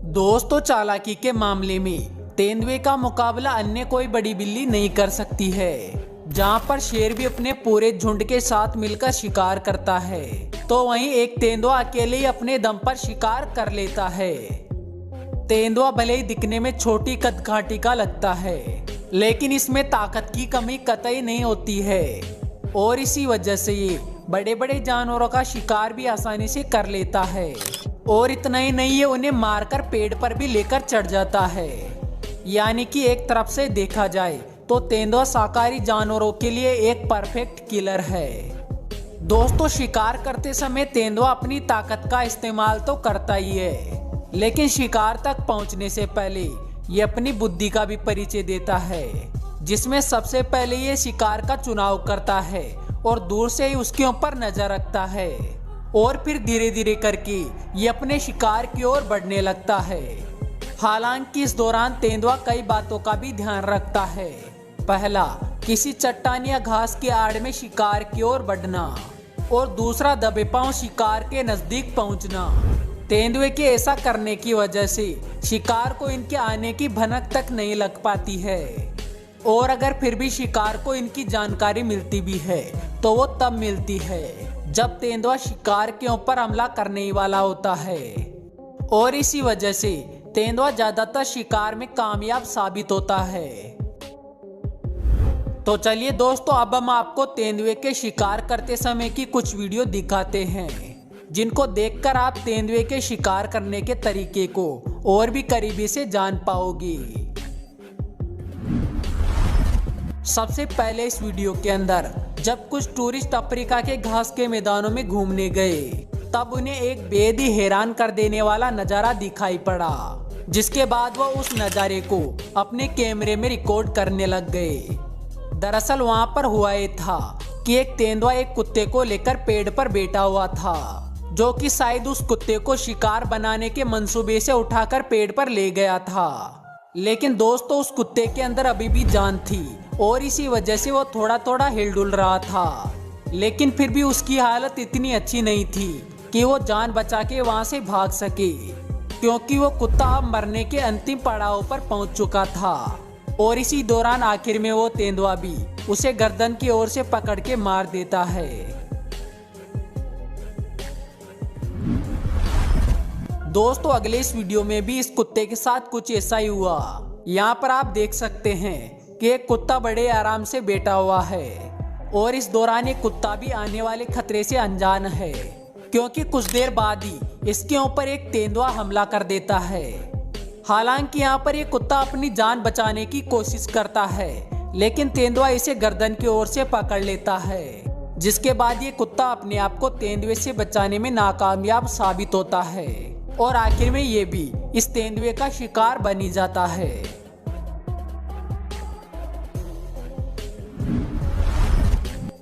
दोस्तों, चालाकी के मामले में तेंदुए का मुकाबला अन्य कोई बड़ी बिल्ली नहीं कर सकती है। जहां पर शेर भी अपने पूरे झुंड के साथ मिलकर शिकार करता है, तो वहीं एक तेंदुआ अकेले ही अपने दम पर शिकार कर लेता है। तेंदुआ भले ही दिखने में छोटी कदकाठी का लगता है, लेकिन इसमें ताकत की कमी कतई नहीं होती है और इसी वजह से ये बड़े बड़े जानवरों का शिकार भी आसानी से कर लेता है। और इतना ही नहीं, ये उन्हें मारकर पेड़ पर भी लेकर चढ़ जाता है। यानी कि एक तरफ से देखा जाए तो तेंदुआ शाकाहारी जानवरों के लिए एक परफेक्ट किलर है। दोस्तों, शिकार करते समय तेंदुआ अपनी ताकत का इस्तेमाल तो करता ही है, लेकिन शिकार तक पहुंचने से पहले ये अपनी बुद्धि का भी परिचय देता है, जिसमें सबसे पहले ये शिकार का चुनाव करता है और दूर से ही उसके ऊपर नजर रखता है और फिर धीरे धीरे करके ये अपने शिकार की ओर बढ़ने लगता है। हालांकि इस दौरान तेंदुआ कई बातों का भी ध्यान रखता है। पहला, किसी चट्टान या घास के आड़ में शिकार की ओर बढ़ना, और दूसरा, दबे पांव शिकार के नजदीक पहुंचना। तेंदुए के ऐसा करने की वजह से शिकार को इनके आने की भनक तक नहीं लग पाती है, और अगर फिर भी शिकार को इनकी जानकारी मिलती भी है तो वो तब मिलती है जब तेंदुआ शिकार के ऊपर हमला करने ही वाला होता है। और इसी वजह से तेंदुआ ज्यादातर शिकार में कामयाब साबित होता है। तो चलिए दोस्तों, अब हम आपको तेंदुए के शिकार करते समय की कुछ वीडियो दिखाते हैं, जिनको देखकर आप तेंदुए के शिकार करने के तरीके को और भी करीबी से जान पाओगे। सबसे पहले इस वीडियो के अंदर जब कुछ टूरिस्ट अफ्रीका के घास के मैदानों में घूमने गए, तब उन्हें एक बेहद ही हैरान कर देने वाला नजारा दिखाई पड़ा, जिसके बाद वो उस नजारे को अपने कैमरे में रिकॉर्ड करने लग गए। दरअसल वहां पर हुआ ये था कि एक तेंदुआ एक कुत्ते को लेकर पेड़ पर बैठा हुआ था, जो कि शायद उस कुत्ते को शिकार बनाने के मंसूबे से उठाकर पेड़ पर ले गया था। लेकिन दोस्तों, उस कुत्ते के अंदर अभी भी जान थी और इसी वजह से वो थोड़ा थोड़ा हिलडुल रहा था। लेकिन फिर भी उसकी हालत इतनी अच्छी नहीं थी कि वो जान बचा के वहां से भाग सके, क्योंकि वो कुत्ता अब मरने के अंतिम पड़ाव पर पहुंच चुका था। और इसी दौरान आखिर में वो तेंदुआ भी उसे गर्दन की ओर से पकड़ के मार देता है। दोस्तों, अगले इस वीडियो में भी इस कुत्ते के साथ कुछ ऐसा ही हुआ। यहाँ पर आप देख सकते हैं कि एक कुत्ता बड़े आराम से बैठा हुआ है और इस दौरान एक कुत्ता भी आने वाले खतरे से अनजान है, क्योंकि कुछ देर बाद ही इसके ऊपर एक तेंदुआ हमला कर देता है। हालांकि यहाँ पर एक कुत्ता अपनी जान बचाने की कोशिश करता है, लेकिन तेंदुआ इसे गर्दन की ओर से पकड़ लेता है, जिसके बाद ये कुत्ता अपने आप को तेंदुए से बचाने में नाकामयाब साबित होता है और आखिर में ये भी इस तेंदुए का शिकार बनी जाता है।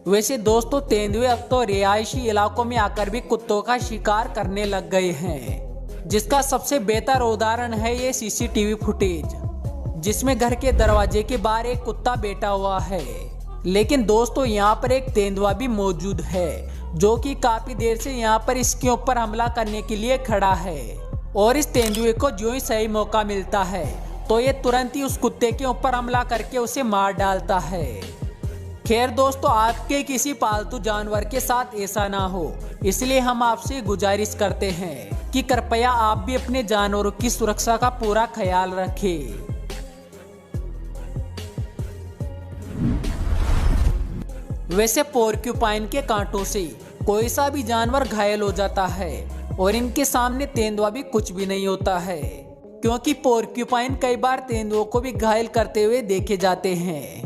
वैसे दोस्तों, तेंदुए अब तो रिहायशी इलाकों में आकर भी कुत्तों का शिकार करने लग गए हैं, जिसका सबसे बेहतर उदाहरण है ये सीसीटीवी फुटेज, जिसमें घर के दरवाजे के बाहर एक कुत्ता बैठा हुआ है। लेकिन दोस्तों, यहाँ पर एक तेंदुआ भी मौजूद है, जो कि काफी देर से यहाँ पर इसके ऊपर हमला करने के लिए खड़ा है। और इस तेंदुए को जो ही सही मौका मिलता है तो ये तुरंत ही उस कुत्ते के ऊपर हमला करके उसे मार डालता है। खैर दोस्तों, आपके किसी पालतू जानवर के साथ ऐसा ना हो, इसलिए हम आपसे गुजारिश करते हैं कि कृपया आप भी अपने जानवरों की सुरक्षा का पूरा ख्याल रखें। वैसे पोर्क्यूपाइन के कांटों से कोई सा भी जानवर घायल हो जाता है और इनके सामने तेंदुआ भी कुछ भी नहीं होता है, क्योंकि पोर्क्यूपाइन कई बार तेंदुओं को भी घायल करते हुए देखे जाते हैं।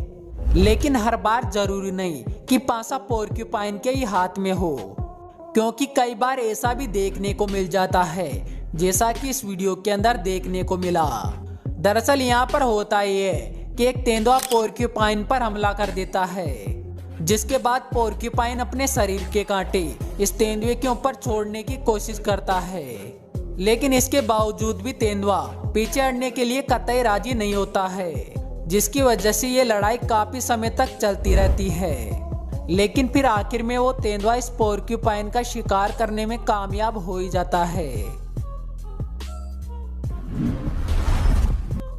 लेकिन हर बार जरूरी नहीं कि पासा पोर्क्यूपाइन के ही हाथ में हो, क्योंकि कई बार ऐसा भी देखने को मिल जाता है, जैसा कि इस वीडियो के अंदर देखने को मिला। दरअसल यहाँ पर होता ये है कि एक तेंदुआ पोर्क्यूपाइन पर हमला कर देता है, जिसके बाद पोर्क्यूपाइन अपने शरीर के कांटे इस तेंदुए के ऊपर छोड़ने की कोशिश करता है, लेकिन इसके बावजूद भी तेंदुआ पीछे हटने के लिए कतई राजी नहीं होता है, जिसकी वजह से ये लड़ाई काफी समय तक चलती रहती है। लेकिन फिर आखिर में वो तेंदुआ इस पोर्क्यूपाइन का शिकार करने में कामयाब हो ही जाता है।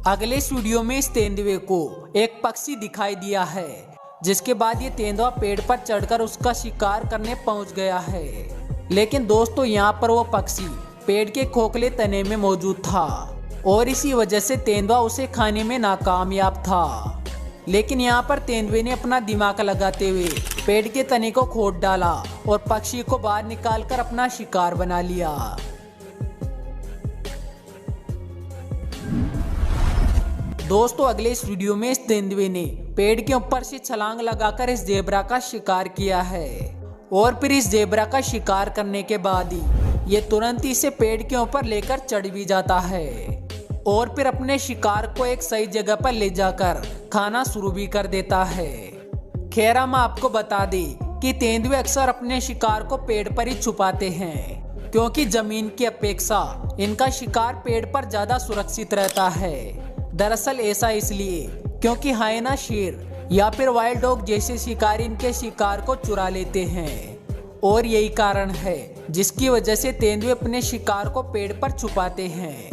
अगले इस वीडियो में इस तेंदुए को एक पक्षी दिखाई दिया है, जिसके बाद ये तेंदुआ पेड़ पर चढ़कर उसका शिकार करने पहुंच गया है। लेकिन दोस्तों यहाँ पर वो पक्षी पेड़ के खोखले तने में मौजूद था और इसी वजह से तेंदुआ उसे खाने में नाकामयाब था। लेकिन यहाँ पर तेंदुए ने अपना दिमाग लगाते हुए पेड़ के तने को खोद डाला और पक्षी को बाहर निकालकर अपना शिकार बना लिया। दोस्तों अगले इस वीडियो में इस तेंदुए ने पेड़ के ऊपर से छलांग लगाकर इस ज़ेबरा का शिकार किया है और फिर इस ज़ेबरा का शिकार करने के बाद ही ये तुरंत ही इसे पेड़ के ऊपर लेकर चढ़ भी जाता है और फिर अपने शिकार को एक सही जगह पर ले जाकर खाना शुरू भी कर देता है। खैर हम आपको बता दें कि तेंदुए अक्सर अपने शिकार को पेड़ पर ही छुपाते हैं, क्योंकि जमीन की अपेक्षा इनका शिकार पेड़ पर ज्यादा सुरक्षित रहता है। दरअसल ऐसा इसलिए क्योंकि हाइना, शेर या फिर वाइल्ड डॉग जैसे शिकारी इनके शिकार को चुरा लेते हैं और यही कारण है जिसकी वजह से तेंदुए अपने शिकार को पेड़ पर छुपाते हैं।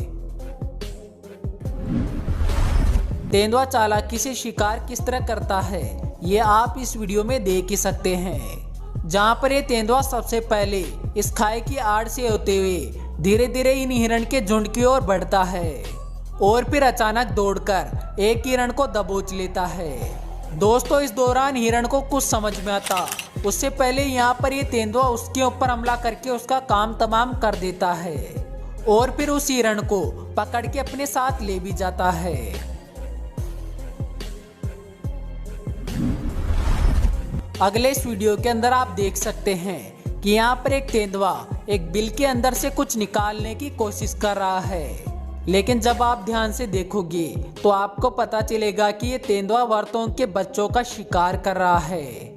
तेंदुआ चालाकी से शिकार किस तरह करता है ये आप इस वीडियो में देख ही सकते हैं, जहां पर ये तेंदुआ सबसे पहले इस खाई की आड़ से होते हुए धीरे धीरे इन हिरण के झुंड की ओर बढ़ता है और फिर अचानक दौड़कर एक हिरण को दबोच लेता है। दोस्तों इस दौरान हिरण को कुछ समझ में आता उससे पहले यहाँ पर ये तेंदुआ उसके ऊपर हमला करके उसका काम तमाम कर देता है और फिर उस हिरण को पकड़ के अपने साथ ले भी जाता है। अगले इस वीडियो के अंदर आप देख सकते हैं कि यहाँ पर एक तेंदुआ एक बिल के अंदर से कुछ निकालने की कोशिश कर रहा है, लेकिन जब आप ध्यान से देखोगे तो आपको पता चलेगा कि ये तेंदुआ वर्तों के बच्चों का शिकार कर रहा है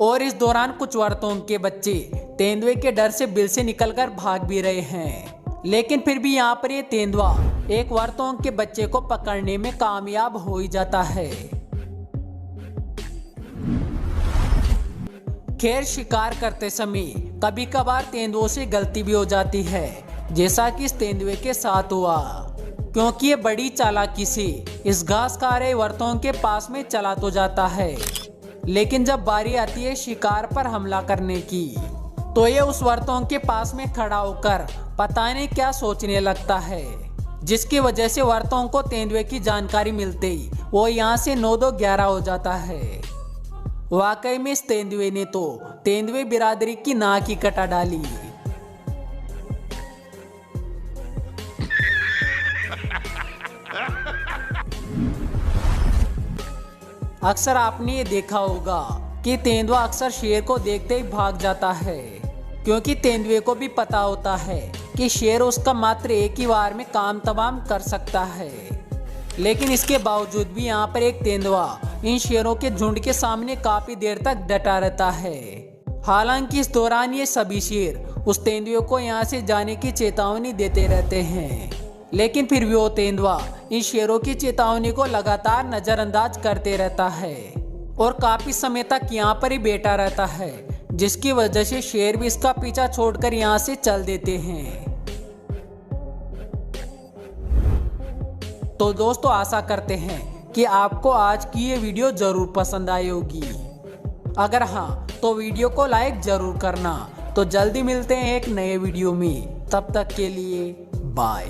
और इस दौरान कुछ वर्तों के बच्चे तेंदुए के डर से बिल से निकलकर भाग भी रहे हैं। लेकिन फिर भी यहाँ पर ये तेंदुआ एक वर्तों के बच्चे को पकड़ने में कामयाब हो ही जाता है। खैर शिकार करते समय कभी कभार तेंदुओं से गलती भी हो जाती है, जैसा कि इस तेंदुए के साथ हुआ, क्योंकि ये बड़ी चालाकी से इस घास खा रहे वर्तों के पास में चला तो जाता है, लेकिन जब बारी आती है शिकार पर हमला करने की तो ये उस वर्तों के पास में खड़ा होकर पता नहीं क्या सोचने लगता है, जिसकी वजह से वर्तों को तेंदुए की जानकारी मिलते ही वो यहाँ से 9-2-11 हो जाता है। वाकई में इस तेंदुए ने तो तेंदुए बिरादरी की नाक ही कटा डाली। अक्सर आपने ये देखा होगा कि तेंदुआ अक्सर शेर को देखते ही भाग जाता है, क्योंकि तेंदुए को भी पता होता है कि शेर उसका मात्र एक ही बार में काम तमाम कर सकता है। लेकिन इसके बावजूद भी यहाँ पर एक तेंदुआ इन शेरों के झुंड के सामने काफी देर तक डटा रहता है। हालांकि इस दौरान ये सभी शेर उस तेंदुए को यहाँ से जाने की चेतावनी देते रहते हैं, लेकिन फिर भी वो तेंदुआ इन शेरों की चेतावनी को लगातार नजरअंदाज करते रहता है और काफी समय तक यहाँ पर ही बैठा रहता है, जिसकी वजह से शेर भी इसका पीछा छोड़कर यहाँ से चल देते हैं। तो दोस्तों आशा करते हैं कि आपको आज की ये वीडियो जरूर पसंद आई होगी। अगर हाँ तो वीडियो को लाइक जरूर करना। तो जल्दी मिलते हैं एक नए वीडियो में, तब तक के लिए बाय।